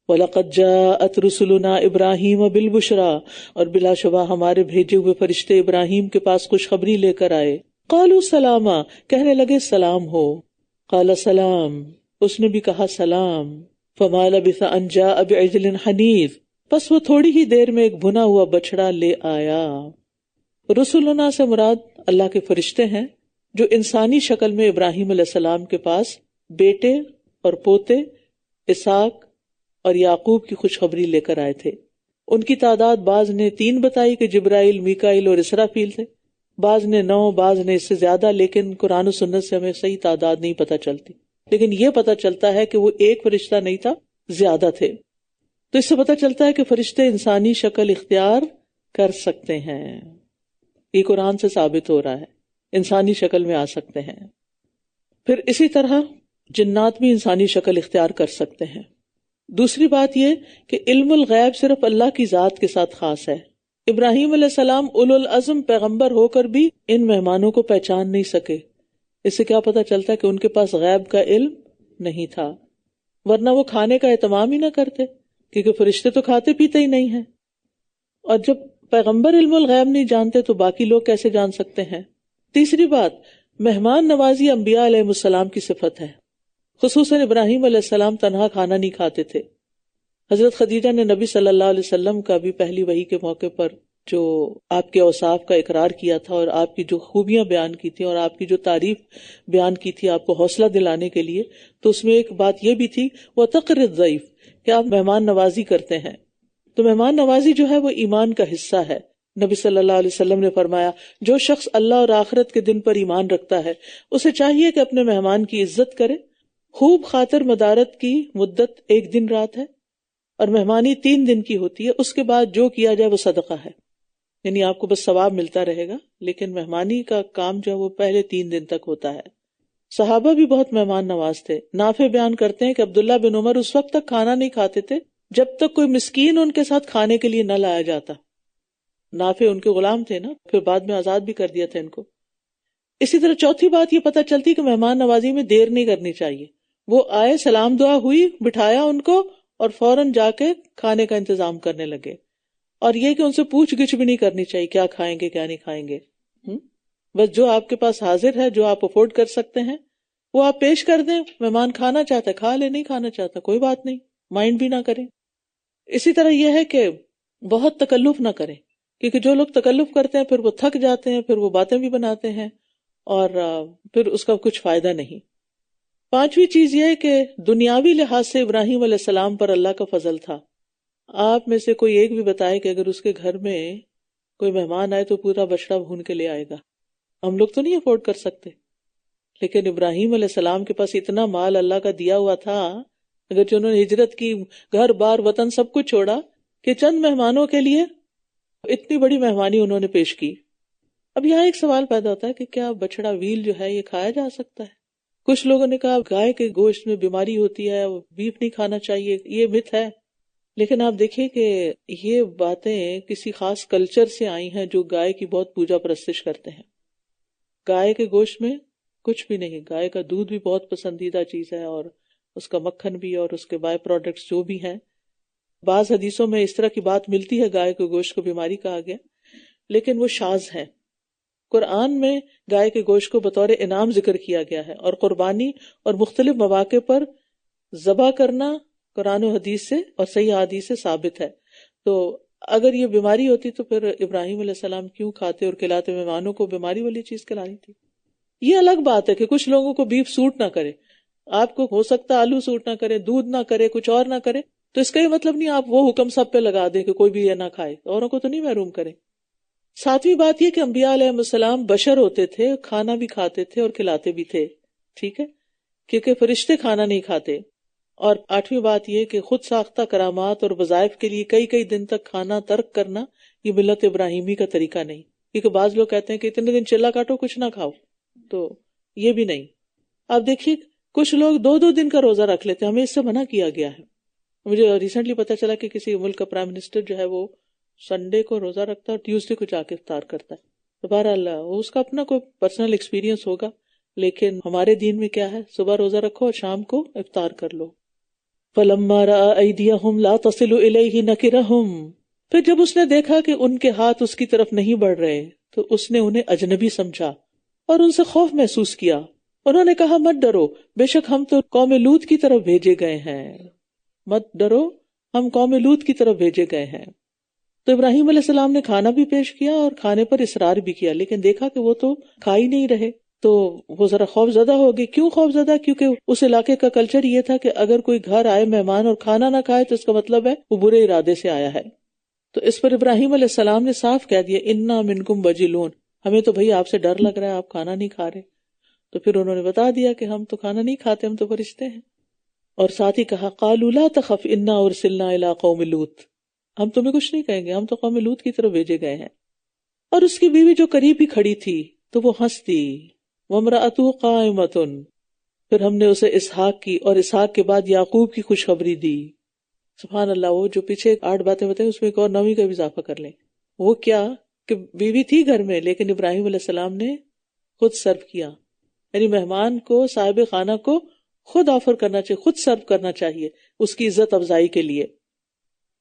وَلَقَدْ جَاءَتْ رُسُلُنَا إِبْرَاهِيمَ بِالْبُشْرَى، اور بلا شبہ ہمارے بھیجے ہوئے فرشتے ابراہیم کے پاس خوشخبری لے کر آئے. قالوا سلاما، کہنے لگے سلام ہو. قال سلام، اس نے بھی کہا سلام. فما لبث ان جاء بعجل حنیذ، پس وہ تھوڑی ہی دیر میں ایک بھنا ہوا بچڑا لے آیا. رسولنا سے مراد اللہ کے فرشتے ہیں جو انسانی شکل میں ابراہیم علیہ السلام کے پاس بیٹے اور پوتے اسحاق اور یعقوب کی خوشخبری لے کر آئے تھے. ان کی تعداد بعض نے 3 بتائی کہ جبرائیل، میکائیل اور اسرافیل تھے، بعض نے 9، بعض نے اس سے زیادہ، لیکن قرآن و سنت سے ہمیں صحیح تعداد نہیں پتہ چلتی. لیکن یہ پتہ چلتا ہے کہ وہ ایک فرشتہ نہیں تھا، زیادہ تھے. تو اس سے پتہ چلتا ہے کہ فرشتے انسانی شکل اختیار کر سکتے ہیں. یہ قرآن سے ثابت ہو رہا ہے، انسانی شکل میں آ سکتے ہیں. پھر اسی طرح جنات بھی انسانی شکل اختیار کر سکتے ہیں. دوسری بات یہ کہ علم الغیب صرف اللہ کی ذات کے ساتھ خاص ہے. ابراہیم علیہ السلام اولو العزم پیغمبر ہو کر بھی ان مہمانوں کو پہچان نہیں سکے. اس سے کیا پتہ چلتا ہے کہ ان کے پاس غیب کا علم نہیں تھا، ورنہ وہ کھانے کا اہتمام ہی نہ کرتے، کیونکہ فرشتے تو کھاتے پیتے ہی نہیں ہیں. اور جب پیغمبر علم الغیب نہیں جانتے تو باقی لوگ کیسے جان سکتے ہیں؟ تیسری بات، مہمان نوازی انبیاء علیہ السلام کی صفت ہے. خصوصاً ابراہیم علیہ السلام تنہا کھانا نہیں کھاتے تھے. حضرت خدیجہ نے نبی صلی اللہ علیہ وسلم کا بھی پہلی وحی کے موقع پر جو آپ کے اوصاف کا اقرار کیا تھا اور آپ کی جو خوبیاں بیان کی تھی اور آپ کی جو تعریف بیان کی تھی آپ کو حوصلہ دلانے کے لیے، تو اس میں ایک بات یہ بھی تھی وہ تقر الضیف، کہ آپ مہمان نوازی کرتے ہیں. تو مہمان نوازی جو ہے وہ ایمان کا حصہ ہے. نبی صلی اللہ علیہ وسلم نے فرمایا جو شخص اللہ اور آخرت کے دن پر ایمان رکھتا ہے اسے چاہیے کہ اپنے مہمان کی عزت کرے. خوب خاطر مدارت کی مدت 1 دن رات ہے اور مہمانی 3 دن کی ہوتی ہے. اس کے بعد جو کیا جائے وہ صدقہ ہے، یعنی آپ کو بس ثواب ملتا رہے گا، لیکن مہمانی کا کام جو ہے وہ پہلے 3 دن تک ہوتا ہے. صحابہ بھی بہت مہمان نواز تھے. نافع بیان کرتے ہیں کہ عبداللہ بن عمر اس وقت تک کھانا نہیں کھاتے تھے جب تک کوئی مسکین ان کے ساتھ کھانے کے لیے نہ لایا جاتا. نافع ان کے غلام تھے نا، پھر بعد میں آزاد بھی کر دیا تھا ان کو. اسی طرح چوتھی بات یہ پتہ چلتی کہ مہمان نوازی میں دیر نہیں کرنی چاہیے. وہ آئے، سلام دعا ہوئی، بٹھایا ان کو اور فوراً جا کے کھانے کا انتظام کرنے لگے. اور یہ کہ ان سے پوچھ گچھ بھی نہیں کرنی چاہیے کیا کھائیں گے کیا نہیں کھائیں گے. بس جو آپ کے پاس حاضر ہے، جو آپ افورڈ کر سکتے ہیں وہ آپ پیش کر دیں. مہمان کھانا چاہتا ہے کھا لے، نہیں کھانا چاہتا کوئی بات نہیں، مائنڈ بھی نہ کریں. اسی طرح یہ ہے کہ بہت تکلف نہ کریں، کیونکہ جو لوگ تکلف کرتے ہیں پھر وہ تھک جاتے ہیں، پھر وہ باتیں بھی بناتے ہیں اور پھر اس کا کچھ فائدہ نہیں. 5ویں چیز یہ ہے کہ دنیاوی لحاظ سے ابراہیم علیہ السلام پر اللہ کا فضل تھا. آپ میں سے کوئی ایک بھی بتائے کہ اگر اس کے گھر میں کوئی مہمان آئے تو پورا بچڑا بھون کے لے آئے گا. ہم لوگ تو نہیں افورڈ کر سکتے، لیکن ابراہیم علیہ السلام کے پاس اتنا مال اللہ کا دیا ہوا تھا، اگر جو انہوں نے ہجرت کی، گھر بار وطن سب کچھ چھوڑا کہ چند مہمانوں کے لیے اتنی بڑی مہمانی انہوں نے پیش کی. اب یہاں ایک سوال پیدا ہوتا ہے کہ کیا بچڑا ویل جو ہے یہ کھایا جا سکتا ہے؟ کچھ لوگوں نے کہا گائے کے گوشت میں بیماری ہوتی ہے، بیف نہیں کھانا چاہیے، یہ مت ہے. لیکن آپ دیکھیں کہ یہ باتیں کسی خاص کلچر سے آئی ہیں جو گائے کی بہت پوجا پرستش کرتے ہیں. گائے کے گوشت میں کچھ بھی نہیں. گائے کا دودھ بھی بہت پسندیدہ چیز ہے اور اس کا مکھن بھی اور اس کے بائی پروڈکٹس جو بھی ہیں. بعض حدیثوں میں اس طرح کی بات ملتی ہے گائے کے گوشت کو بیماری کہا گیا، لیکن وہ شاذ ہیں. قرآن میں گائے کے گوشت کو بطور انعام ذکر کیا گیا ہے اور قربانی اور مختلف مواقع پر ذبح کرنا قرآن و حدیث سے اور صحیح حدیث سے ثابت ہے. تو اگر یہ بیماری ہوتی تو پھر ابراہیم علیہ السلام کیوں کھاتے اور کھلاتے؟ مہمانوں کو بیماری والی چیز کھلانی تھی. یہ الگ بات ہے کہ کچھ لوگوں کو بیف سوٹ نہ کرے، آپ کو ہو سکتا آلو سوٹ نہ کرے، دودھ نہ کرے، کچھ اور نہ کرے، تو اس کا یہ مطلب نہیں آپ وہ حکم سب پہ لگا دیں کہ کوئی بھی یہ نہ کھائے، اوروں کو تو نہیں محروم کریں. 7ویں بات یہ کہ انبیاء علیہ السلام بشر ہوتے تھے، کھانا بھی کھاتے تھے اور کھلاتے بھی تھے، ٹھیک ہے، کیونکہ فرشتے کھانا نہیں کھاتے. اور 8ویں بات یہ کہ خود ساختہ کرامات اور وظائف کے لیے کئی دن تک کھانا ترک کرنا یہ ملت ابراہیمی کا طریقہ نہیں. کیونکہ بعض لوگ کہتے ہیں کہ اتنے دن چلا کاٹو کچھ نہ کھاؤ، تو یہ بھی نہیں. آپ دیکھیے کچھ لوگ 2 دن کا روزہ رکھ لیتے ہیں، ہمیں اس سے منع کیا گیا ہے. مجھے ریسنٹلی پتا چلا کہ کسی ملک کا پرائم منسٹر جو ہے وہ سنڈے کو روزہ رکھتا ہے اور ٹیوزڈے کو جا کے افطار کرتا ہے. تو بہرحال وہ اس کا اپنا کوئی پرسنل ایکسپیرینس ہوگا، لیکن ہمارے دین میں کیا ہے، صبح روزہ رکھو اور شام کو افطار کر لو. فلما رأى أيديهم لا تصل إليه نكرهم، پھر جب اس نے دیکھا کہ ان کے ہاتھ اس کی طرف نہیں بڑھ رہے تو اس نے انہیں اجنبی سمجھا اور ان سے خوف محسوس کیا. انہوں نے کہا مت ڈرو، بے شک ہم تو قوم لوط کی طرف بھیجے گئے ہیں. مت ڈرو، ہم قوم لوط کی طرف بھیجے گئے ہیں. تو ابراہیم علیہ السلام نے کھانا بھی پیش کیا اور کھانے پر اصرار بھی کیا، لیکن دیکھا کہ وہ تو کھا ہی نہیں رہے تو وہ ذرا خوف زدہ ہو گئی. کیوں خوف زدہ؟ کیونکہ اس علاقے کا کلچر یہ تھا کہ اگر کوئی گھر آئے مہمان اور کھانا نہ کھائے تو اس کا مطلب ہے وہ برے ارادے سے آیا ہے. تو اس پر ابراہیم علیہ السلام نے صاف کہہ دیا انا منکم وجلون، ہمیں تو بھائی آپ سے ڈر لگ رہا ہے، آپ کھانا نہیں کھا رہے. تو پھر انہوں نے بتا دیا کہ ہم تو کھانا نہیں کھاتے، ہم تو فرشتے ہیں. اور ساتھ ہی کہا قالوا لا تخف انا ارسلنا الی قوم لوط، ہم تمہیں کچھ نہیں کہیں گے، ہم تو قوم لوط کی طرف بھیجے گئے ہیں. اور اس کی بیوی جو قریب ہی کھڑی تھی تو وہ ہنس دی. وامرأتہ قائمۃ، پھر ہم نے اسے اسحاق کی اور اسحاق کے بعد یعقوب کی خوشخبری دی. سبحان اللہ، وہ جو پیچھے 8 باتیں بتائیں اس میں ایک اور 9ویں کا بھی اضافہ کر لیں. وہ کیا کہ بیوی تھی گھر میں لیکن ابراہیم علیہ السلام نے خود سرو کیا، یعنی مہمان کو، صاحب خانہ کو خود آفر کرنا چاہیے، خود سرو کرنا چاہیے اس کی عزت افزائی کے لیے.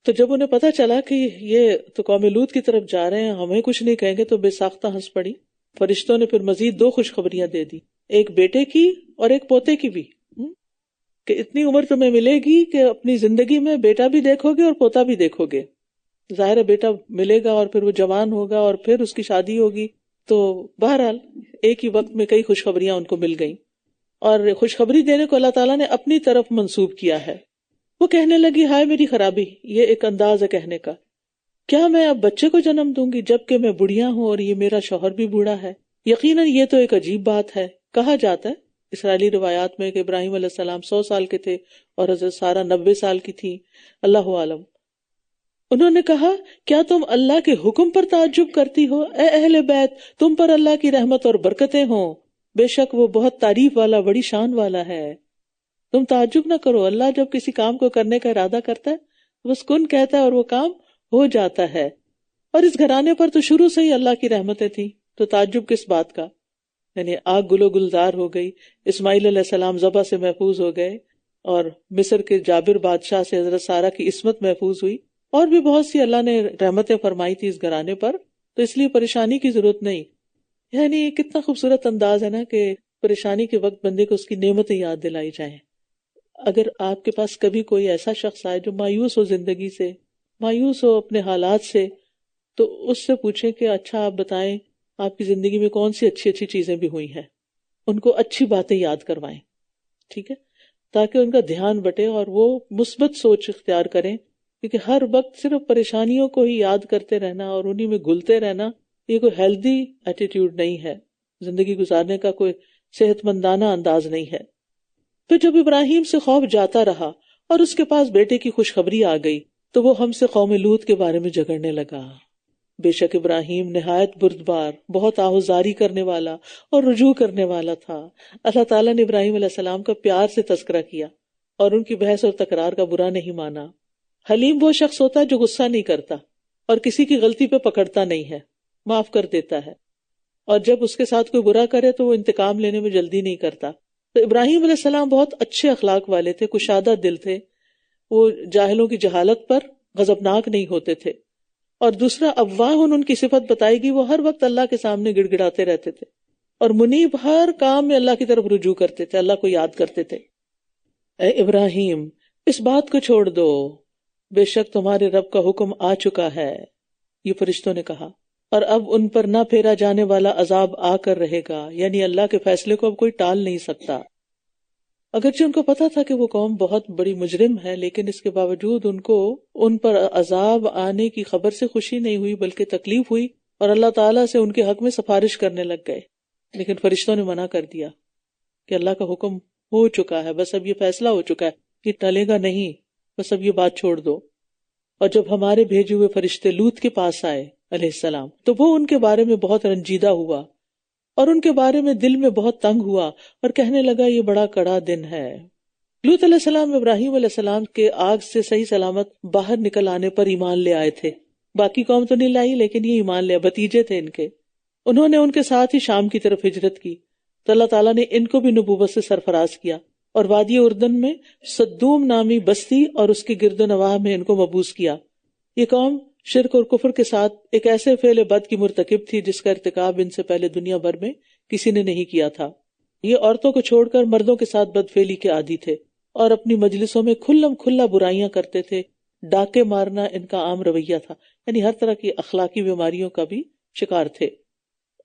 تو جب انہیں پتا چلا کہ یہ تو قوم لوط کی طرف جا رہے ہیں، ہمیں کچھ نہیں کہیں گے، تو بے ساختہ ہنس پڑی. فرشتوں نے پھر مزید 2 خوشخبریاں دے دی، ایک بیٹے کی اور ایک پوتے کی بھی، کہ اتنی عمر تمہیں ملے گی کہ اپنی زندگی میں بیٹا بھی دیکھو گے اور پوتا بھی دیکھو گے. ظاہر ہے بیٹا ملے گا اور پھر وہ جوان ہوگا اور پھر اس کی شادی ہوگی. تو بہرحال ایک ہی وقت میں کئی خوشخبریاں ان کو مل گئیں، اور خوشخبری دینے کو اللہ تعالیٰ نے اپنی طرف منسوب کیا ہے. وہ کہنے لگی ہائے میری خرابی، یہ ایک انداز ہے کہنے کا، کیا میں اب بچے کو جنم دوں گی جبکہ میں بڑھیا ہوں اور یہ میرا شوہر بھی بوڑھا ہے؟ یقیناً یہ تو ایک عجیب بات ہے. کہا جاتا ہے اسرائیلی روایات میں کہ ابراہیم علیہ السلام 100 سال کے تھے اور حضرت سارہ 90 سال کی تھی، اللہ عالم. انہوں نے کہا کیا تم اللہ کے حکم پر تعجب کرتی ہو؟ اے اہل بیت، تم پر اللہ کی رحمت اور برکتیں ہوں، بے شک وہ بہت تعریف والا، بڑی شان والا ہے. تم تعجب نہ کرو، اللہ جب کسی کام کو کرنے کا ارادہ کرتا ہے بس کن کہتا ہے اور وہ کام ہو جاتا ہے. اور اس گھرانے پر تو شروع سے ہی اللہ کی رحمتیں تھیں، تو تعجب کس بات کا؟ یعنی آگ گلو گلزار ہو گئی، اسماعیل علیہ السلام ذبح سے محفوظ ہو گئے، اور مصر کے جابر بادشاہ سے حضرت سارہ کی عصمت محفوظ ہوئی، اور بھی بہت سی اللہ نے رحمتیں فرمائی تھی اس گھرانے پر، تو اس لیے پریشانی کی ضرورت نہیں. یعنی کتنا خوبصورت انداز ہے نا کہ پریشانی کے وقت بندے کو اس کی نعمتیں یاد دلائی جائیں. اگر آپ کے پاس کبھی کوئی ایسا شخص آئے جو مایوس ہو زندگی سے، مایوس ہو اپنے حالات سے، تو اس سے پوچھیں کہ اچھا آپ بتائیں آپ کی زندگی میں کون سی اچھی اچھی چیزیں بھی ہوئی ہیں. ان کو اچھی باتیں یاد کروائیں، ٹھیک ہے، تاکہ ان کا دھیان بٹے اور وہ مثبت سوچ اختیار کریں. کیونکہ ہر وقت صرف پریشانیوں کو ہی یاد کرتے رہنا اور انہی میں گھلتے رہنا، یہ کوئی ہیلدی ایٹیٹیوڈ نہیں ہے، زندگی گزارنے کا کوئی صحت مندانہ انداز نہیں ہے. پھر جب ابراہیم سے خوف جاتا رہا اور اس کے پاس بیٹے کی خوشخبری آ گئی تو وہ ہم سے قوم لوط کے بارے میں جھگڑنے لگا. بے شک ابراہیم نہایت بردبار، بہت آہوزاری کرنے والا اور رجوع کرنے والا تھا. اللہ تعالیٰ نے ابراہیم علیہ السلام کا پیار سے تذکرہ کیا اور ان کی بحث اور تکرار کا برا نہیں مانا. حلیم وہ شخص ہوتا ہے جو غصہ نہیں کرتا اور کسی کی غلطی پہ پکڑتا نہیں ہے، معاف کر دیتا ہے، اور جب اس کے ساتھ کوئی برا کرے تو وہ انتقام لینے میں جلدی نہیں کرتا. تو ابراہیم علیہ السلام بہت اچھے اخلاق والے تھے، کشادہ دل تھے، وہ جاہلوں کی جہالت پر غضبناک نہیں ہوتے تھے. اور دوسرا افواہ ان کی صفت بتائی گئی، وہ ہر وقت اللہ کے سامنے گڑ گڑاتے رہتے تھے اور منیب، ہر کام میں اللہ کی طرف رجوع کرتے تھے، اللہ کو یاد کرتے تھے. اے ابراہیم اس بات کو چھوڑ دو، بے شک تمہارے رب کا حکم آ چکا ہے، یہ فرشتوں نے کہا، اور اب ان پر نہ پھیرا جانے والا عذاب آ کر رہے گا، یعنی اللہ کے فیصلے کو اب کوئی ٹال نہیں سکتا. اگرچہ ان کو پتا تھا کہ وہ قوم بہت بڑی مجرم ہے، لیکن اس کے باوجود ان کو ان پر عذاب آنے کی خبر سے خوشی نہیں ہوئی بلکہ تکلیف ہوئی، اور اللہ تعالیٰ سے ان کے حق میں سفارش کرنے لگ گئے. لیکن فرشتوں نے منع کر دیا کہ اللہ کا حکم ہو چکا ہے، بس اب یہ فیصلہ ہو چکا ہے، یہ ٹلے گا نہیں، بس اب یہ بات چھوڑ دو. اور جب ہمارے بھیجے ہوئے فرشتے لوط کے پاس آئے علیہ السلام تو وہ ان کے بارے میں بہت رنجیدہ ہوا اور ان کے بارے میں دل میں بہت تنگ ہوا اور کہنے لگا یہ بڑا کڑا دن ہے. لوط علیہ السلام ابراہیم علیہ السلام کے آگ سے صحیح سلامت باہر نکل آنے پر ایمان لے آئے تھے. باقی قوم تو نہیں لائی لیکن یہ ایمان لے، بھتیجے تھے ان کے. انہوں نے ان کے ساتھ ہی شام کی طرف ہجرت کی تو اللہ تعالیٰ نے ان کو بھی نبوت سے سرفراز کیا اور وادی اردن میں صدوم نامی بستی اور اس کے گرد و نواح میں ان کو مبعوث کیا۔ یہ قوم شرک اور کفر کے ساتھ ایک ایسے فعل بد کی مرتکب تھی جس کا ارتکاب ان سے پہلے دنیا بھر میں کسی نے نہیں کیا تھا۔ یہ عورتوں کو چھوڑ کر مردوں کے ساتھ بدفعلی کے عادی تھے اور اپنی مجلسوں میں کھلم کھلا برائیاں کرتے تھے۔ ڈاکے مارنا ان کا عام رویہ تھا، یعنی ہر طرح کی اخلاقی بیماریوں کا بھی شکار تھے۔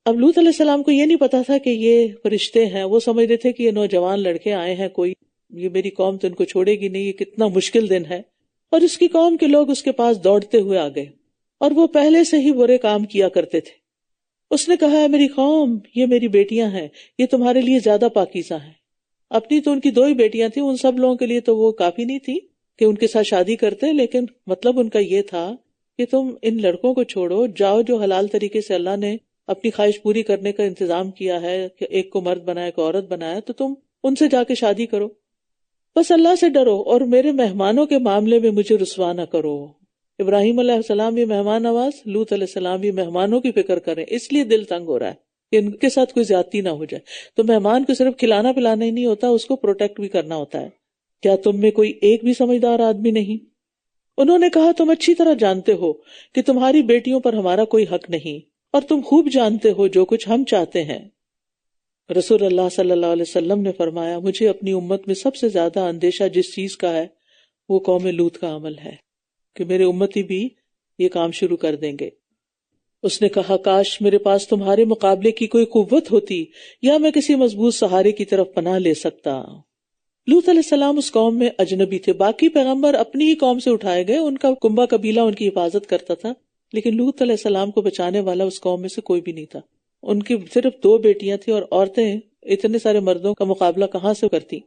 اب لوط علیہ السلام کو یہ نہیں پتا تھا کہ یہ فرشتے ہیں، وہ سمجھتے تھے کہ یہ نوجوان لڑکے آئے ہیں، کوئی یہ میری قوم تو ان کو چھوڑے گی نہیں، یہ کتنا مشکل دن ہے۔ اور اس کی قوم کے لوگ اس کے پاس دوڑتے ہوئے آ گئے اور وہ پہلے سے ہی برے کام کیا کرتے تھے۔ اس نے کہا، ہے میری قوم، یہ میری بیٹیاں ہیں، یہ تمہارے لیے زیادہ پاکیزہ ہیں۔ اپنی تو ان کی 2 ہی بیٹیاں تھیں، ان سب لوگوں کے لیے تو وہ کافی نہیں تھی کہ ان کے ساتھ شادی کرتے، لیکن مطلب ان کا یہ تھا کہ تم ان لڑکوں کو چھوڑو، جاؤ جو حلال طریقے سے اللہ نے اپنی خواہش پوری کرنے کا انتظام کیا ہے کہ ایک کو مرد بنایا، ایک کو عورت بنایا، تو تم ان سے جا کے شادی کرو، بس اللہ سے ڈرو اور میرے مہمانوں کے معاملے میں مجھے رسوا نہ کرو۔ ابراہیم علیہ السلام یہ مہمان نواز، لوط علیہ السلام یہ مہمانوں کی فکر کریں، اس لیے دل تنگ ہو رہا ہے کہ ان کے ساتھ کوئی زیادتی نہ ہو جائے۔ تو مہمان کو صرف کھلانا پلانا ہی نہیں ہوتا، اس کو پروٹیکٹ بھی کرنا ہوتا ہے۔ کیا تم میں کوئی ایک بھی سمجھدار آدمی نہیں؟ انہوں نے کہا، تم اچھی طرح جانتے ہو کہ تمہاری بیٹیوں پر ہمارا کوئی حق نہیں، اور تم خوب جانتے ہو جو کچھ ہم چاہتے ہیں۔ رسول اللہ صلی اللہ علیہ وسلم نے فرمایا، مجھے اپنی امت میں سب سے زیادہ اندیشہ جس چیز کا ہے وہ قوم لوط کا عمل ہے، کہ میرے امتی بھی یہ کام شروع کر دیں گے۔ اس نے کہا، کاش میرے پاس تمہارے مقابلے کی کوئی قوت ہوتی یا میں کسی مضبوط سہارے کی طرف پناہ لے سکتا۔ لوط علیہ السلام اس قوم میں اجنبی تھے، باقی پیغمبر اپنی ہی قوم سے اٹھائے گئے، ان کا کنبہ قبیلہ ان کی حفاظت کرتا تھا، لیکن لوط علیہ السلام کو بچانے والا اس قوم میں سے کوئی بھی نہیں تھا۔ ان کی صرف 2 بیٹیاں تھیں اور عورتیں اتنے سارے مردوں کا مقابلہ کہاں سے کرتی۔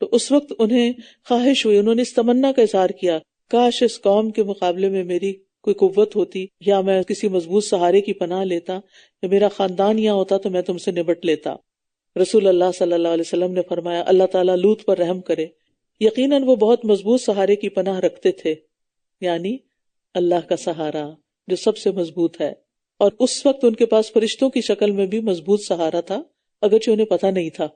تو اس وقت انہیں خواہش ہوئی، انہوں نے اس تمنا کا اظہار کیا، کاش اس قوم کے مقابلے میں میری کوئی قوت ہوتی، یا میں کسی مضبوط سہارے کی پناہ لیتا، یا میرا خاندان یہاں ہوتا تو میں تم سے نبٹ لیتا۔ رسول اللہ صلی اللہ علیہ وسلم نے فرمایا، اللہ تعالیٰ لوط پر رحم کرے، یقیناً وہ بہت مضبوط سہارے کی پناہ رکھتے تھے، یعنی اللہ کا سہارا جو سب سے مضبوط ہے، اور اس وقت ان کے پاس فرشتوں کی شکل میں بھی مضبوط سہارا تھا، اگرچہ انہیں پتہ نہیں تھا،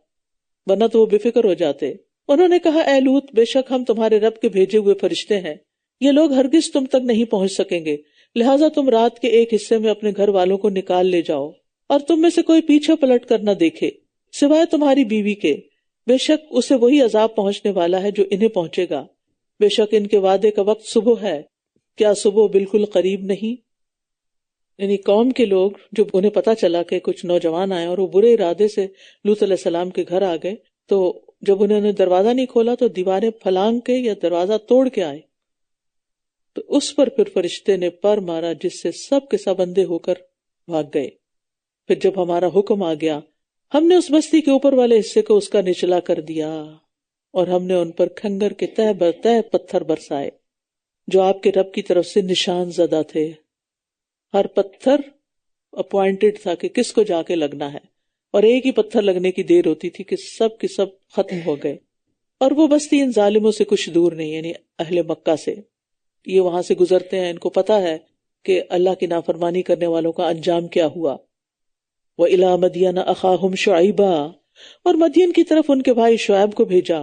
ورنہ تو وہ بے فکر ہو جاتے۔ انہوں نے کہا، اے لوط، بے شک ہم تمہارے رب کے بھیجے ہوئے فرشتے ہیں، یہ لوگ ہرگز تم تک نہیں پہنچ سکیں گے، لہٰذا تم رات کے ایک حصے میں اپنے گھر والوں کو نکال لے جاؤ، اور تم میں سے کوئی پیچھے پلٹ کر نہ دیکھے سوائے تمہاری بیوی کے، بے شک اسے وہی عذاب پہنچنے والا ہے جو انہیں پہنچے گا، بے شک ان کے وعدے کا وقت صبح ہے، کیا صبح بالکل قریب نہیں؟ یعنی قوم کے لوگ جو انہیں پتا چلا کہ کچھ نوجوان آئے اور وہ برے ارادے سے لوط علیہ السلام کے گھر آ گئے، تو جب انہوں نے دروازہ نہیں کھولا تو دیواریں پھلانگ کے یا دروازہ توڑ کے آئے، تو اس پر پھر فرشتے نے پر مارا جس سے سب کے سب اندھے ہو کر بھاگ گئے۔ پھر جب ہمارا حکم آ گیا، ہم نے اس بستی کے اوپر والے حصے کو اس کا نچلا کر دیا، اور ہم نے ان پر کھنگر کے تہ بر تہ پتھر برسائے جو آپ کے رب کی طرف سے نشان زدہ تھے۔ ہر پتھر اپوائنٹڈ تھا کہ کس کو جا کے لگنا ہے، اور ایک ہی پتھر لگنے کی دیر ہوتی تھی کہ سب کے سب ختم ہو گئے۔ اور وہ بستی ان ظالموں سے کچھ دور نہیں، یعنی اہل مکہ سے، یہ وہاں سے گزرتے ہیں، ان کو پتا ہے کہ اللہ کی نافرمانی کرنے والوں کا انجام کیا ہوا۔ وَإِلَىٰ مَدْيَنَ أَخَاهُمْ شُعَيْبًا، اور مدین کی طرف ان کے بھائی شعیب کو بھیجا۔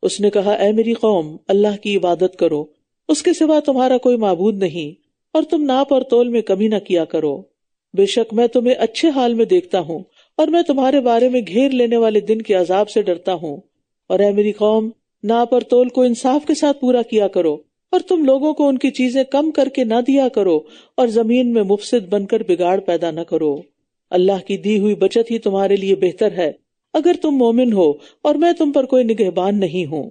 اس نے کہا، اے میری قوم، اللہ کی عبادت کرو، اس کے سوا تمہارا کوئی معبود نہیں، اور تم ناپ اور تول میں کمی نہ کیا کرو، بے شک میں تمہیں اچھے حال میں دیکھتا ہوں، اور میں تمہارے بارے میں گھیر لینے والے دن کے عذاب سے ڈرتا ہوں۔ اور اے میری قوم، ناپ اور تول کو انصاف کے ساتھ پورا کیا کرو، اور تم لوگوں کو ان کی چیزیں کم کر کے نہ دیا کرو، اور زمین میں مفسد بن کر بگاڑ پیدا نہ کرو۔ اللہ کی دی ہوئی بچت ہی تمہارے لیے بہتر ہے اگر تم مومن ہو، اور میں تم پر کوئی نگہبان نہیں ہوں۔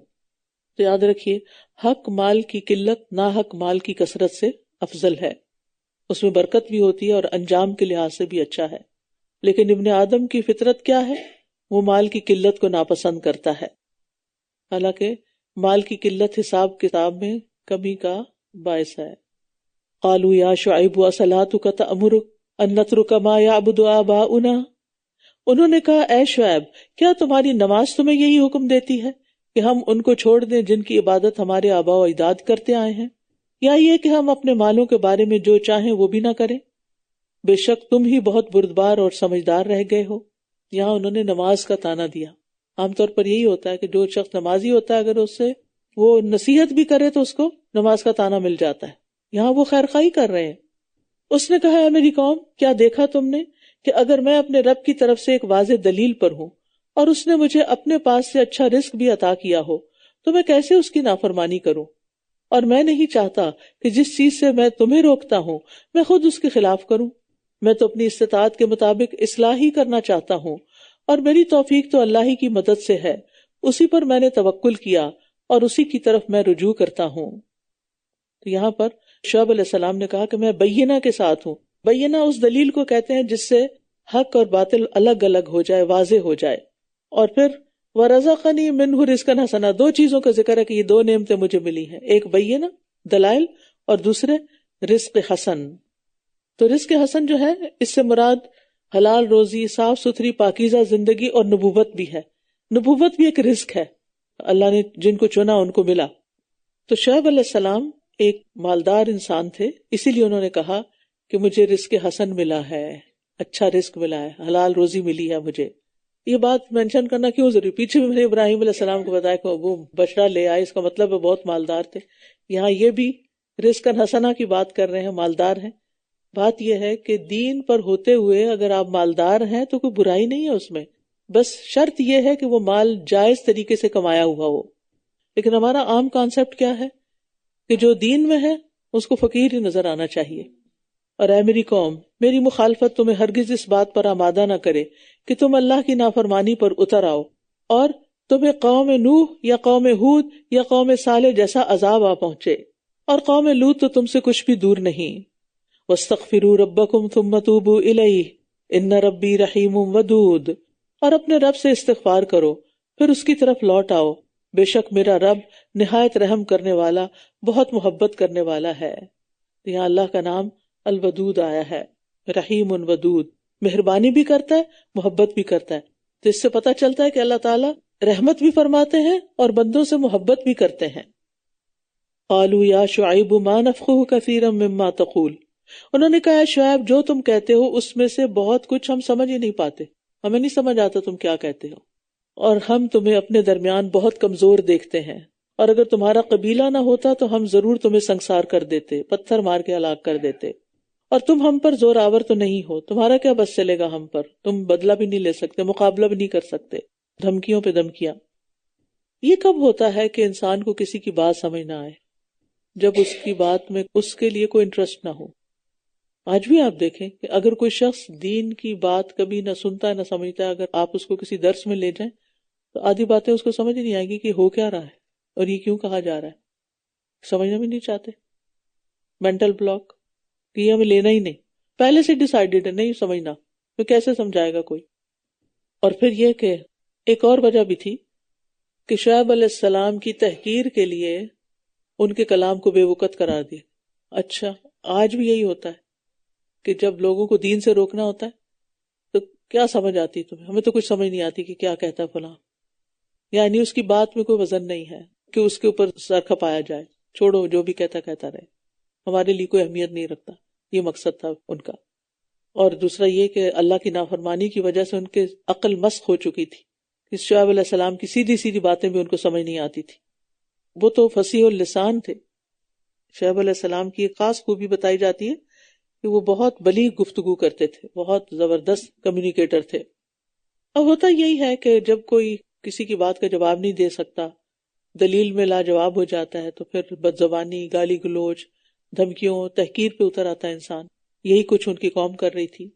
تو یاد رکھیے، حق مال کی قلت ناحق مال کی کثرت سے افضل ہے، اس میں برکت بھی ہوتی ہے اور انجام کے لحاظ سے بھی اچھا ہے، لیکن ابن آدم کی فطرت کیا ہے؟ وہ مال کی قلت کو ناپسند کرتا ہے، حالانکہ مال کی قلت حساب کتاب میں کمی کا باعث ہے۔ قالوا یا شعیب اصلاتک تأمرک ان نترک ما یعبد آباؤنا، انہوں نے کہا، اے شعیب، کیا تمہاری نماز تمہیں یہی حکم دیتی ہے کہ ہم ان کو چھوڑ دیں جن کی عبادت ہمارے آباء و اجداد کرتے آئے ہیں، یا یہ کہ ہم اپنے مالوں کے بارے میں جو چاہیں وہ بھی نہ کریں؟ بے شک تم ہی بہت بردبار اور سمجھدار رہ گئے ہو۔ یہاں انہوں نے نماز کا تانا دیا، عام طور پر یہی ہوتا ہے کہ جو شخص نمازی ہوتا ہے اگر اس سے وہ نصیحت بھی کرے تو اس کو نماز کا طعنہ مل جاتا ہے. یہاں وہ خیر خواہی کر رہے ہیں. اس نے کہا اے میری قوم کیا دیکھا تم نے کہ اگر میں اپنے رب کی طرف سے ایک واضح دلیل پر ہوں اور اس نے مجھے اپنے پاس سے اچھا رزق بھی عطا کیا ہو تو میں کیسے اس کی نافرمانی کروں؟ اور میں نہیں چاہتا کہ جس چیز سے میں تمہیں روکتا ہوں میں خود اس کے خلاف کروں. میں تو اپنی استطاعت کے مطابق اصلاح ہی کرنا چاہتا ہوں اور میری توفیق تو اللہ ہی کی مدد سے ہے. اسی پر میں نے توکل کیا اور اسی کی طرف میں رجوع کرتا ہوں. تو یہاں پر شعیب علیہ السلام نے کہا کہ میں بینہ کے ساتھ ہوں. بینہ اس دلیل کو کہتے ہیں جس سے حق اور باطل الگ الگ ہو جائے، واضح ہو جائے. اور پھر وَرَزَقَنِي مِنْهُ رِزْقًا حَسَنًا، دو چیزوں کا ذکر ہے کہ یہ دو نعمتیں مجھے ملی ہیں، ایک بینہ دلائل اور دوسرے رزق حسن. تو رزق حسن جو ہے اس سے مراد حلال روزی، صاف ستھری پاکیزہ زندگی اور نبوت بھی ہے. نبوت بھی ایک رزق ہے، اللہ نے جن کو چنا ان کو ملا. تو شعیب علیہ السلام ایک مالدار انسان تھے، اسی لیے انہوں نے کہا کہ مجھے رزق حسن ملا ہے، اچھا رزق ملا ہے، حلال روزی ملی ہے مجھے. یہ بات مینشن کرنا کیوں ضروری؟ پیچھے میں نے ابراہیم علیہ السلام کو بتایا کہ وہ بچڑا لے آئے، اس کا مطلب ہے بہت مالدار تھے. یہاں یہ بھی رزق حسنہ کی بات کر رہے ہیں، مالدار ہیں. بات یہ ہے کہ دین پر ہوتے ہوئے اگر آپ مالدار ہیں تو کوئی برائی نہیں ہے اس میں، بس شرط یہ ہے کہ وہ مال جائز طریقے سے کمایا ہوا ہو. لیکن ہمارا عام کانسیپٹ کیا ہے کہ جو دین میں ہے اس کو فقیر ہی نظر آنا چاہیے. اور اے میری قوم، میری مخالفت تمہیں ہرگز اس بات پر آمادہ نہ کرے کہ تم اللہ کی نافرمانی پر اتر آؤ اور تمہیں قوم نوح یا قوم ہود یا قوم صالح جیسا عذاب آ پہنچے. اور قوم لوط تو تم سے کچھ بھی دور نہیں. وَاسْتَغْفِرُوا رَبَّكُمْ ثُمَّ تُوبُوا إِلَيْهِ إِنَّ رَبِّي رَحِيمٌ وَدُودٌ. اور اپنے رب سے استغفار کرو پھر اس کی طرف لوٹ آؤ، بے شک میرا رب نہایت رحم کرنے والا، بہت محبت کرنے والا ہے. یہاں اللہ کا نام الودود آیا ہے، رحیم ودود، مہربانی بھی کرتا ہے، محبت بھی کرتا ہے. تو اس سے پتہ چلتا ہے کہ اللہ تعالیٰ رحمت بھی فرماتے ہیں اور بندوں سے محبت بھی کرتے ہیں. قالوا یا شعیب ما نفقه کثیرا مما تقول. انہوں نے کہا شعیب جو تم کہتے ہو اس میں سے بہت کچھ ہم سمجھ ہی نہیں پاتے، ہمیں نہیں سمجھ آتا تم کیا کہتے ہو، اور ہم تمہیں اپنے درمیان بہت کمزور دیکھتے ہیں، اور اگر تمہارا قبیلہ نہ ہوتا تو ہم ضرور تمہیں سنسار کر دیتے، پتھر مار کے ہلاک کر دیتے. اور تم ہم پر زور آور تو نہیں ہو، تمہارا کیا بس چلے گا ہم پر، تم بدلہ بھی نہیں لے سکتے، مقابلہ بھی نہیں کر سکتے، دھمکیوں پہ دھمکیاں. یہ کب ہوتا ہے کہ انسان کو کسی کی بات سمجھ نہ آئے؟ جب اس کی بات میں اس کے لیے کوئی انٹرسٹ نہ ہو. آج بھی آپ دیکھیں کہ اگر کوئی شخص دین کی بات کبھی نہ سنتا ہے نہ سمجھتا ہے، اگر آپ اس کو کسی درس میں لے جائیں تو آدھی باتیں اس کو سمجھ نہیں آئے گی کہ ہو کیا رہا ہے اور یہ کیوں کہا جا رہا ہے، سمجھنا بھی نہیں چاہتے. مینٹل بلاک کہ یہ ہمیں لینا ہی نہیں، پہلے سے ڈیسائیڈڈ ہے نہیں سمجھنا، تو کیسے سمجھائے گا کوئی. اور پھر یہ کہ ایک اور وجہ بھی تھی کہ شعیب علیہ السلام کی تحقیر کے لیے ان کے کلام کو بے وقت قرار دیا. اچھا آج بھی یہی ہوتا ہے کہ جب لوگوں کو دین سے روکنا ہوتا ہے تو کیا سمجھ آتی تمہیں، ہمیں تو کچھ سمجھ نہیں آتی کہ کیا کہتا ہے فلاں، یعنی اس کی بات میں کوئی وزن نہیں ہے کہ اس کے اوپر سر کھپایا جائے، چھوڑو جو بھی کہتا رہے، ہمارے لیے کوئی اہمیت نہیں رکھتا. یہ مقصد تھا ان کا. اور دوسرا یہ کہ اللہ کی نافرمانی کی وجہ سے ان کے عقل مسخ ہو چکی تھی، کہ شعیب علیہ السلام کی سیدھی سیدھی باتیں بھی ان کو سمجھ نہیں آتی تھی. وہ تو فصیح اللسان تھے. شعیب علیہ السلام کی ایک خاص خوبی بتائی جاتی ہے کہ وہ بہت بلیغ گفتگو کرتے تھے، بہت زبردست کمیونیکیٹر تھے. اب ہوتا یہی ہے کہ جب کوئی کسی کی بات کا جواب نہیں دے سکتا، دلیل میں لاجواب ہو جاتا ہے، تو پھر بدزبانی، گالی گلوچ، دھمکیوں، تحقیر پہ اتر آتا ہے انسان. یہی کچھ ان کی قوم کر رہی تھی.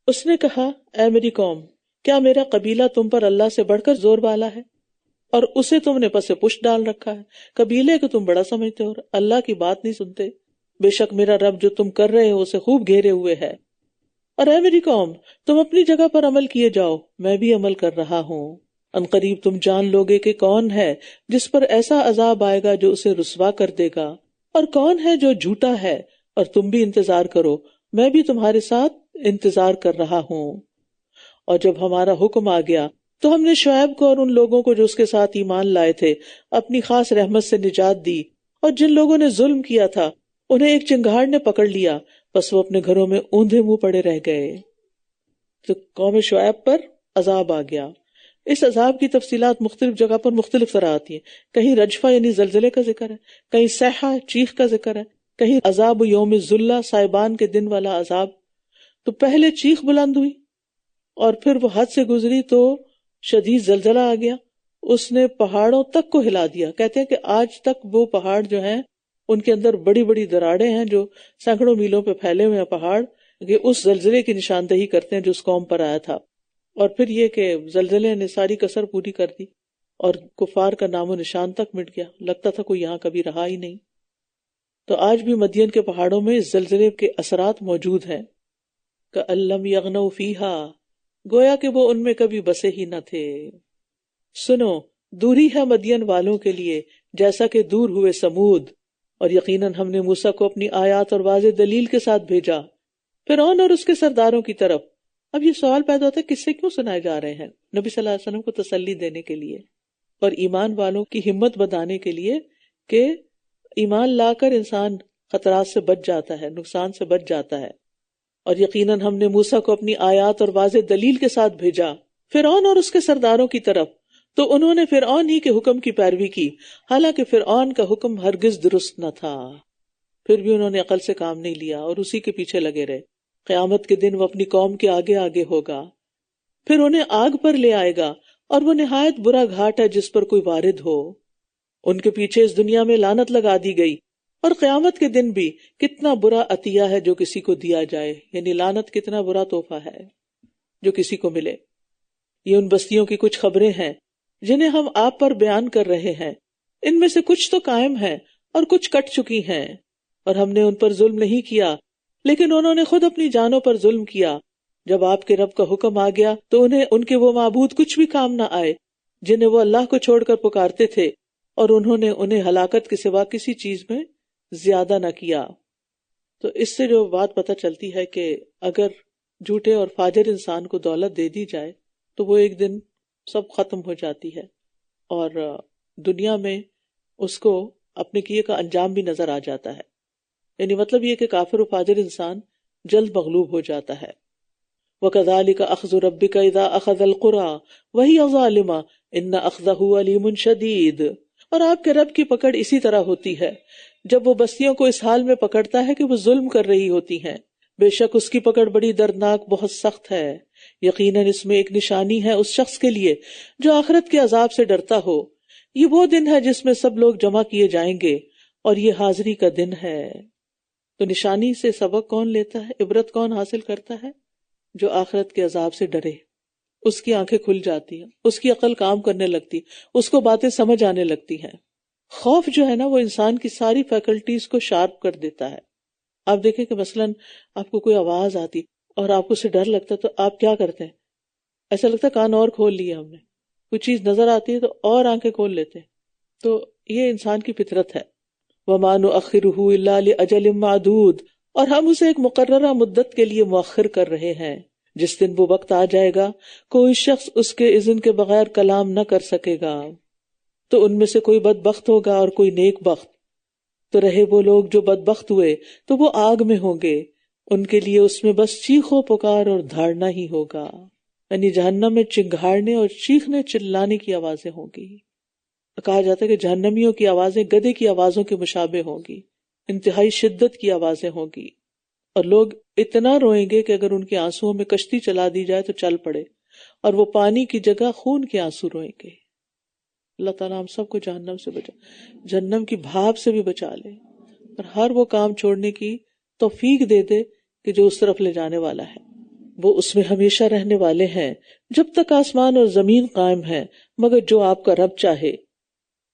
اس نے کہا اے میری قوم، کیا میرا قبیلہ تم پر اللہ سے بڑھ کر زور والا ہے اور اسے تم نے پس پشت ڈال رکھا ہے؟ قبیلے کو تم بڑا سمجھتے ہو اور اللہ کی بات نہیں سنتے. بے شک میرا رب جو تم کر رہے ہو اسے خوب گھیرے ہوئے ہے. اور اے میری قوم، تم اپنی جگہ پر عمل کیے جاؤ، میں بھی عمل کر رہا ہوں. ان قریب تم جان لوگے کہ کون ہے جس پر ایسا عذاب آئے گا جو اسے رسوا کر دے گا، اور کون ہے جو جھوٹا ہے. اور تم بھی انتظار کرو، میں بھی تمہارے ساتھ انتظار کر رہا ہوں. اور جب ہمارا حکم آ گیا تو ہم نے شعیب کو اور ان لوگوں کو جو اس کے ساتھ ایمان لائے تھے اپنی خاص رحمت سے نجات دی، اور جن لوگوں نے ظلم کیا تھا انہیں ایک چنگھاڑ نے پکڑ لیا، بس وہ اپنے گھروں میں اوندھے منہ پڑے رہ گئے. تو قوم شعیب پر عذاب آ گیا. اس عذاب کی تفصیلات مختلف جگہ پر مختلف طرح آتی ہیں. کہیں رجفہ یعنی زلزلے کا ذکر ہے، کہیں صیحہ چیخ کا ذکر ہے، کہیں عذاب یوم الذلہ صائبان کے دن والا عذاب. تو پہلے چیخ بلند ہوئی اور پھر وہ حد سے گزری تو شدید زلزلہ آ گیا، اس نے پہاڑوں تک کو ہلا دیا. کہتے ہیں کہ آج تک وہ پہاڑ جو ہیں ان کے اندر بڑی بڑی دراڑیں ہیں جو سینکڑوں میلوں پہ پھیلے ہوئے ہیں پہاڑ، کہ اس زلزلے کی نشاندہی کرتے ہیں جو اس قوم پر آیا تھا. اور پھر یہ کہ زلزلے نے ساری کسر پوری کر دی اور کفار کا نام و نشان تک مٹ گیا، لگتا تھا کوئی یہاں کبھی رہا ہی نہیں. تو آج بھی مدین کے پہاڑوں میں اس زلزلے کے اثرات موجود ہیں. کأن لم یغنوا فیہا، گویا کہ وہ ان میں کبھی بسے ہی نہ تھے. سنو، دوری ہے مدین والوں کے لیے جیسا کہ دور ہوئے سمود، اور یقیناً ہم نے موسیٰ کو اپنی آیات اور واضح دلیل کے ساتھ بھیجا فرعون اور اس کے سرداروں کی طرف. اب یہ سوال پیدا ہوتا ہے کس سے کیوں سنائے جا رہے ہیں؟ نبی صلی اللہ علیہ وسلم کو تسلی دینے کے لیے اور ایمان والوں کی ہمت بتانے کے لیے کہ ایمان لا کر انسان خطرات سے بچ جاتا ہے، نقصان سے بچ جاتا ہے. اور یقیناً ہم نے موسیٰ کو اپنی آیات اور واضح دلیل کے ساتھ بھیجا فرعون اور اس کے سرداروں کی طرف، تو انہوں نے فرعون ہی کے حکم کی پیروی کی، حالانکہ فرعون کا حکم ہرگز درست نہ تھا. پھر بھی انہوں نے عقل سے کام نہیں لیا اور اسی کے پیچھے لگے رہے. قیامت کے دن وہ اپنی قوم کے آگے آگے ہوگا، پھر انہیں آگ پر لے آئے گا، اور وہ نہایت برا گھاٹ ہے جس پر کوئی وارد ہو. ان کے پیچھے اس دنیا میں لعنت لگا دی گئی، اور قیامت کے دن بھی کتنا برا عطیہ ہے جو کسی کو دیا جائے، یعنی لعنت کتنا برا تحفہ ہے جو کسی کو ملے. یہ ان بستیوں کی کچھ خبریں ہیں جنہیں ہم آپ پر بیان کر رہے ہیں. ان میں سے کچھ تو قائم ہیں اور کچھ کٹ چکی ہیں، اور ہم نے ان پر ظلم نہیں کیا لیکن انہوں نے خود اپنی جانوں پر ظلم کیا. جب آپ کے رب کا حکم آ گیا تو انہیں ان کے وہ معبود کچھ بھی کام نہ آئے جنہیں وہ اللہ کو چھوڑ کر پکارتے تھے، اور انہوں نے انہیں ہلاکت کے سوا کسی چیز میں زیادہ نہ کیا. تو اس سے جو بات پتہ چلتی ہے کہ اگر جھوٹے اور فاجر انسان کو دولت دے دی جائے تو وہ ایک دن سب ختم ہو جاتی ہے، اور دنیا میں اس کو اپنے کیے کا انجام بھی نظر آ جاتا ہے. یعنی مطلب یہ کہ کافر و فاجر انسان جلد مغلوب ہو جاتا ہے. وَكَذَلِكَ أَخْذُ رَبِّكَ إِذَا أَخَذَ الْقُرَىٰ وَهِيَ ظَالِمَةٌ إِنَّ أَخْذَهُ أَلِيمٌ شَدِيدٌ. اور آپ کے رب کی پکڑ اسی طرح ہوتی ہے جب وہ بستیوں کو اس حال میں پکڑتا ہے کہ وہ ظلم کر رہی ہوتی ہیں. بے شک اس کی پکڑ بڑی دردناک، بہت سخت ہے. یقیناً اس میں ایک نشانی ہے اس شخص کے لیے جو آخرت کے عذاب سے ڈرتا ہو. یہ وہ دن ہے جس میں سب لوگ جمع کیے جائیں گے، اور یہ حاضری کا دن ہے. تو نشانی سے سبق کون لیتا ہے، عبرت کون حاصل کرتا ہے؟ جو آخرت کے عذاب سے ڈرے. اس کی آنکھیں کھل جاتی ہیں، اس کی عقل کام کرنے لگتی، اس کو باتیں سمجھ آنے لگتی ہیں. خوف جو ہے نا وہ انسان کی ساری فیکلٹیز کو شارپ کر دیتا ہے. آپ دیکھیں کہ مثلاً آپ کو کوئی آواز آتی اور آپ کو اسے ڈر لگتا ہے تو آپ کیا کرتے ہیں؟ ایسا لگتا ہے کان اور کھول لیے ہم نے. کوئی چیز نظر آتی ہے تو اور آنکھیں کھول لیتے ہیں. تو یہ انسان کی فطرت ہے. وَمَا نُؤَخِّرُهُ إِلَّا لِأَجَلٍ مَّعْدُودٍ، اور ہم اسے ایک مقررہ مدت کے لیے مؤخر کر رہے ہیں. جس دن وہ وقت آ جائے گا کوئی شخص اس کے اذن کے بغیر کلام نہ کر سکے گا. تو ان میں سے کوئی بدبخت ہوگا اور کوئی نیک بخت. تو رہے وہ لوگ جو بدبخت ہوئے تو وہ آگ میں ہوں گے، ان کے لیے اس میں بس چیخو پکار اور دھاڑنا ہی ہوگا. یعنی جہنم میں چنگھاڑنے اور چیخنے چلانے کی آوازیں ہوں گی. کہا جاتا ہے کہ جہنمیوں کی آوازیں گدھے کی آوازوں کے مشابہ ہوں گی، انتہائی شدت کی آوازیں ہوں گی، اور لوگ اتنا روئیں گے کہ اگر ان کے آنسوؤں میں کشتی چلا دی جائے تو چل پڑے، اور وہ پانی کی جگہ خون کے آنسو روئیں گے. اللہ تعالیٰ ہم سب کو جہنم سے بچا، جہنم کی بھاپ سے بھی بچا لے، اور ہر وہ کام چھوڑنے کی توفیق دے دے کہ جو اس طرف لے جانے والا ہے. وہ اس میں ہمیشہ رہنے والے ہیں جب تک آسمان اور زمین قائم ہے، مگر جو آپ کا رب چاہے.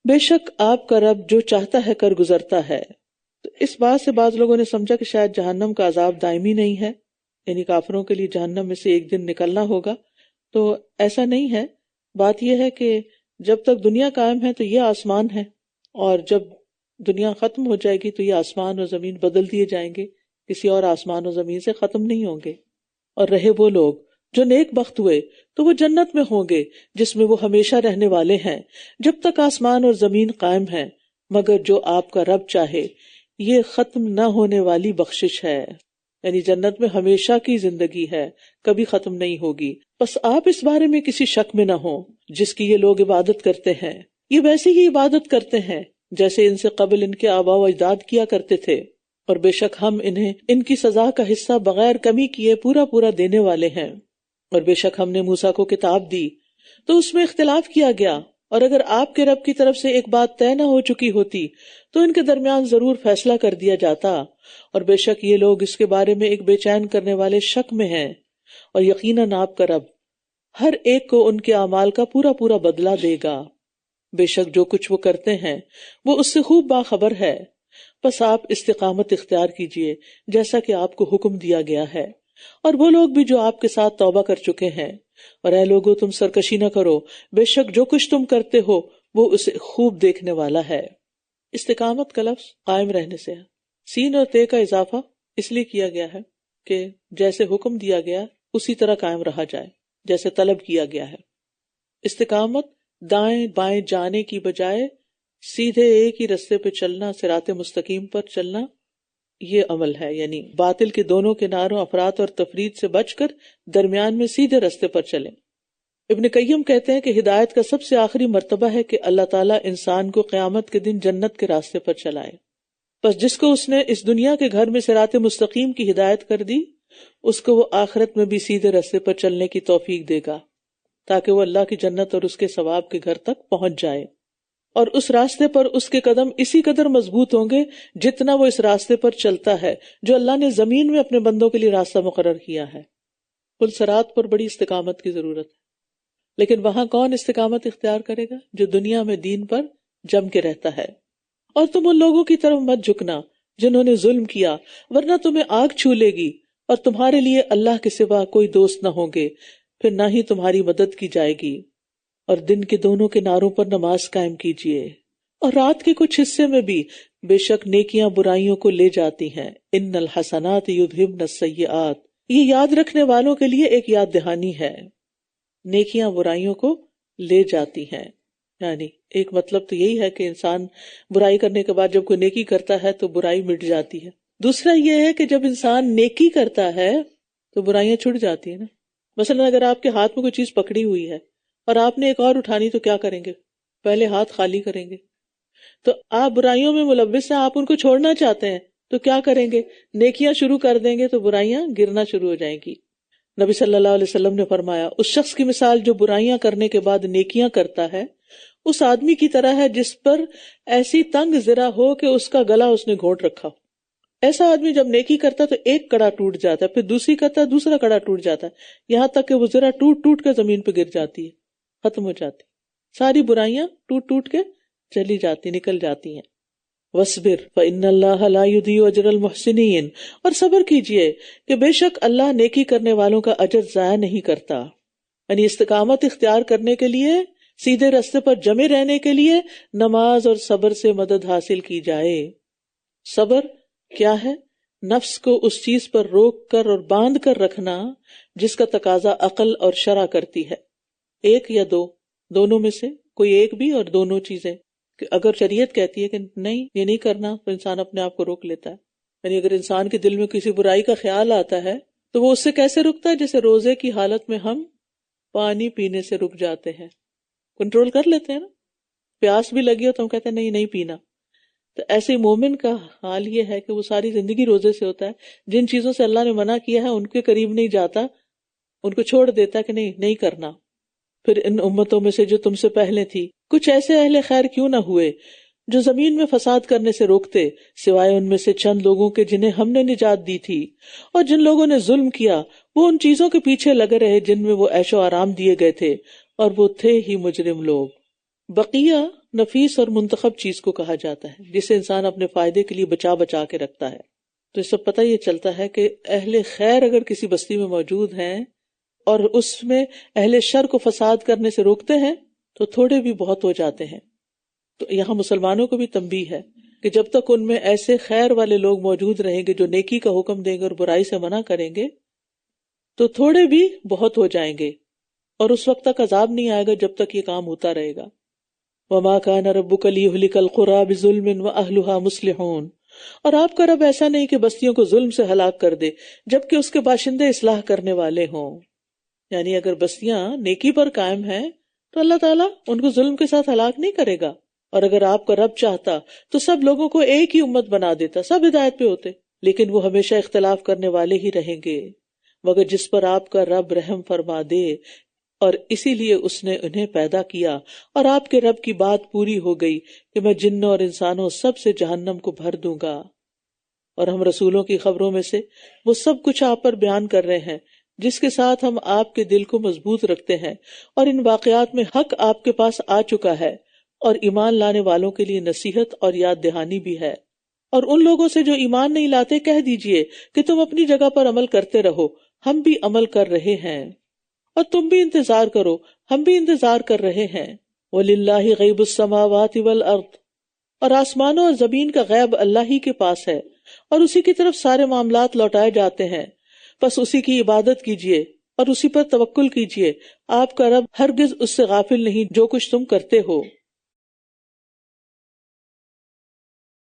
بے شک آپ کا رب جو چاہتا ہے کر گزرتا ہے. تو اس بات سے بعض لوگوں نے سمجھا کہ شاید جہنم کا عذاب دائمی نہیں ہے، یعنی کافروں کے لیے جہنم میں سے ایک دن نکلنا ہوگا. تو ایسا نہیں ہے. بات یہ ہے کہ جب تک دنیا قائم ہے تو یہ آسمان ہے، اور جب دنیا ختم ہو جائے گی تو یہ آسمان اور زمین بدل دیے جائیں گے، کسی اور آسمان اور زمین سے ختم نہیں ہوں گے. اور رہے وہ لوگ جو نیک بخت ہوئے تو وہ جنت میں ہوں گے جس میں وہ ہمیشہ رہنے والے ہیں جب تک آسمان اور زمین قائم ہیں، مگر جو آپ کا رب چاہے. یہ ختم نہ ہونے والی بخشش ہے، یعنی جنت میں ہمیشہ کی زندگی ہے، کبھی ختم نہیں ہوگی. پس آپ اس بارے میں کسی شک میں نہ ہوں جس کی یہ لوگ عبادت کرتے ہیں، یہ ویسی ہی عبادت کرتے ہیں جیسے ان سے قبل ان کے آباء و اجداد کیا کرتے تھے، اور بے شک ہم انہیں ان کی سزا کا حصہ بغیر کمی کیے پورا پورا دینے والے ہیں۔ اور بے شک ہم نے موسیٰ کو کتاب دی تو اس میں اختلاف کیا گیا، اور اگر آپ کے رب کی طرف سے ایک بات طے نہ ہو چکی ہوتی تو ان کے درمیان ضرور فیصلہ کر دیا جاتا، اور بے شک یہ لوگ اس کے بارے میں ایک بے چین کرنے والے شک میں ہیں، اور یقیناً آپ کا رب ہر ایک کو ان کے اعمال کا پورا پورا بدلہ دے گا۔ بے شک جو کچھ وہ کرتے ہیں وہ اس سے خوب باخبر ہے، بس آپ استقامت اختیار کیجئے جیسا کہ آپ کو حکم دیا گیا ہے، اور وہ لوگ بھی جو آپ کے ساتھ توبہ کر چکے ہیں، اور اے لوگو تم سرکشی نہ کرو، بے شک جو کچھ تم کرتے ہو وہ اسے خوب دیکھنے والا ہے۔ استقامت کا لفظ قائم رہنے سے ہے، سین اور تے کا اضافہ اس لیے کیا گیا ہے کہ جیسے حکم دیا گیا اسی طرح قائم رہا جائے، جیسے طلب کیا گیا ہے۔ استقامت دائیں بائیں جانے کی بجائے سیدھے ایک ہی رستے پہ چلنا، صراط مستقیم پر چلنا، یہ عمل ہے، یعنی باطل کے دونوں کناروں افراط اور تفرید سے بچ کر درمیان میں سیدھے رستے پر چلیں۔ ابن قیم کہتے ہیں کہ ہدایت کا سب سے آخری مرتبہ ہے کہ اللہ تعالیٰ انسان کو قیامت کے دن جنت کے راستے پر چلائے، بس جس کو اس نے اس دنیا کے گھر میں صراط مستقیم کی ہدایت کر دی اس کو وہ آخرت میں بھی سیدھے راستے پر چلنے کی توفیق دے گا تاکہ وہ اللہ کی جنت اور اس کے ثواب کے گھر تک پہنچ جائے، اور اس راستے پر اس کے قدم اسی قدر مضبوط ہوں گے جتنا وہ اس راستے پر چلتا ہے جو اللہ نے زمین میں اپنے بندوں کے لیے راستہ مقرر کیا ہے۔ پل صراط پر بڑی استقامت کی ضرورت ہے، لیکن وہاں کون استقامت اختیار کرے گا؟ جو دنیا میں دین پر جم کے رہتا ہے۔ اور تم ان لوگوں کی طرف مت جھکنا جنہوں نے ظلم کیا، ورنہ تمہیں آگ چھو لے گی، اور تمہارے لیے اللہ کے سوا کوئی دوست نہ ہوں گے، پھر نہ ہی تمہاری مدد کی جائے گی۔ اور دن کے دونوں کناروں پر نماز قائم کیجیے، اور رات کے کچھ حصے میں بھی، بے شک نیکیاں برائیوں کو لے جاتی ہیں۔ ان الحسنات یذہبن السیئات، یہ یاد رکھنے والوں کے لیے ایک یاد دہانی ہے، نیکیاں برائیوں کو لے جاتی ہیں۔ یعنی ایک مطلب تو یہی ہے کہ انسان برائی کرنے کے بعد جب کوئی نیکی کرتا ہے تو برائی مٹ جاتی ہے، دوسرا یہ ہے کہ جب انسان نیکی کرتا ہے تو برائیاں چھٹ جاتی ہیں نا۔ مثلا اگر آپ کے ہاتھ میں کوئی چیز پکڑی ہوئی ہے اور آپ نے ایک اور اٹھانی تو کیا کریں گے؟ پہلے ہاتھ خالی کریں گے۔ تو آپ برائیوں میں ملوث ہیں، آپ ان کو چھوڑنا چاہتے ہیں تو کیا کریں گے؟ نیکیاں شروع کر دیں گے تو برائیاں گرنا شروع ہو جائیں گی۔ نبی صلی اللہ علیہ وسلم نے فرمایا، اس شخص کی مثال جو برائیاں کرنے کے بعد نیکیاں کرتا ہے اس آدمی کی طرح ہے جس پر ایسی تنگ زرہ ہو کہ اس کا گلا اس نے گھونٹ رکھا۔ ایسا آدمی جب نیکی کرتا تو ایک کڑا ٹوٹ جاتا ہے، پھر دوسری کرتا ہے، دوسرا کڑا ٹوٹ جاتا ہے، یہاں تک کہ وہ زرہ ٹوٹ ٹوٹ کے زمین پہ گر جاتی ہے، ختم ہو جاتی، ساری برائیاں ٹوٹ ٹوٹ کے چلی جاتی، نکل جاتی ہیں۔ وَاصْبِرْ فَإِنَّ اللَّهَ لَا يُضِيعُ أَجْرَ الْمُحْسِنِينَ، اور صبر کیجئے کہ بے شک اللہ نیکی کرنے والوں کا اجر ضائع نہیں کرتا۔ یعنی استقامت اختیار کرنے کے لیے، سیدھے راستے پر جمے رہنے کے لیے نماز اور صبر سے مدد حاصل کی جائے۔ صبر کیا ہے؟ نفس کو اس چیز پر روک کر اور باندھ کر رکھنا جس کا تقاضا عقل اور شرع کرتی ہے، ایک یا دو، دونوں میں سے کوئی ایک بھی، اور دونوں چیزیں۔ کہ اگر شریعت کہتی ہے کہ نہیں یہ نہیں کرنا تو انسان اپنے آپ کو روک لیتا ہے۔ یعنی اگر انسان کے دل میں کسی برائی کا خیال آتا ہے تو وہ اس سے کیسے رکتا ہے؟ جیسے روزے کی حالت میں ہم پانی پینے سے رک جاتے ہیں، کنٹرول کر لیتے ہیں نا، پیاس بھی لگی ہو تو ہم کہتے ہیں نہیں نہیں پینا۔ تو ایسے مومن کا حال یہ ہے کہ وہ ساری زندگی روزے سے ہوتا ہے، جن چیزوں سے اللہ نے منع کیا ہے ان کے قریب نہیں جاتا، ان کو چھوڑ دیتا ہے کہ نہیں نہیں کرنا۔ پھر ان امتوں میں سے جو تم سے پہلے تھی کچھ ایسے اہل خیر کیوں نہ ہوئے جو زمین میں فساد کرنے سے روکتے، سوائے ان میں سے چند لوگوں کے جنہیں ہم نے نجات دی تھی، اور جن لوگوں نے ظلم کیا وہ ان چیزوں کے پیچھے لگے رہے جن میں وہ عیش و آرام دیے گئے تھے، اور وہ تھے ہی مجرم لوگ۔ بقیہ نفیس اور منتخب چیز کو کہا جاتا ہے جسے انسان اپنے فائدے کے لیے بچا بچا کے رکھتا ہے۔ تو اس سے پتہ یہ چلتا ہے کہ اہل خیر اگر کسی بستی میں موجود ہیں اور اس میں اہل شر کو فساد کرنے سے روکتے ہیں تو تھوڑے بھی بہت ہو جاتے ہیں۔ تو یہاں مسلمانوں کو بھی تنبیہ ہے کہ جب تک ان میں ایسے خیر والے لوگ موجود رہیں گے جو نیکی کا حکم دیں گے اور برائی سے منع کریں گے تو تھوڑے بھی بہت ہو جائیں گے، اور اس وقت تک عذاب نہیں آئے گا جب تک یہ کام ہوتا رہے گا۔ وَمَا كَانَ رَبُّكَ لِيُهْلِكَ الْقُرَىٰ بِظُلْمٍ وَأَهْلُهَا مُصْلِحُونَ، اور آپ کا رب ایسا نہیں کہ بستیوں کو ظلم سے ہلاک کر دے جبکہ اس کے باشندے اصلاح کرنے والے ہوں۔ یعنی اگر بستیاں نیکی پر قائم ہیں تو اللہ تعالیٰ ان کو ظلم کے ساتھ ہلاک نہیں کرے گا، اور اگر آپ کا رب چاہتا تو سب لوگوں کو ایک ہی امت بنا دیتا، سب ہدایت پہ ہوتے، لیکن وہ ہمیشہ اختلاف کرنے والے ہی رہیں گے، مگر جس پر آپ کا رب رحم فرما دے، اور اسی لیے اس نے انہیں پیدا کیا، اور آپ کے رب کی بات پوری ہو گئی کہ میں جنوں اور انسانوں سب سے جہنم کو بھر دوں گا۔ اور ہم رسولوں کی خبروں میں سے وہ سب کچھ آپ پر بیان کر رہے ہیں جس کے ساتھ ہم آپ کے دل کو مضبوط رکھتے ہیں، اور ان واقعات میں حق آپ کے پاس آ چکا ہے، اور ایمان لانے والوں کے لیے نصیحت اور یاد دہانی بھی ہے۔ اور ان لوگوں سے جو ایمان نہیں لاتے کہہ دیجئے کہ تم اپنی جگہ پر عمل کرتے رہو، ہم بھی عمل کر رہے ہیں، اور تم بھی انتظار کرو، ہم بھی انتظار کر رہے ہیں۔ وَلِلَّهِ غَيْبُ السَّمَاوَاتِ وَالْأَرْضِ، اور آسمانوں اور زمین کا غیب اللہ ہی کے پاس ہے، اور اسی کی طرف سارے معاملات لوٹائے جاتے ہیں، بس اسی کی عبادت کیجئے اور اسی پر توکل کیجئے، آپ کا رب ہرگز اس سے غافل نہیں جو کچھ تم کرتے ہو۔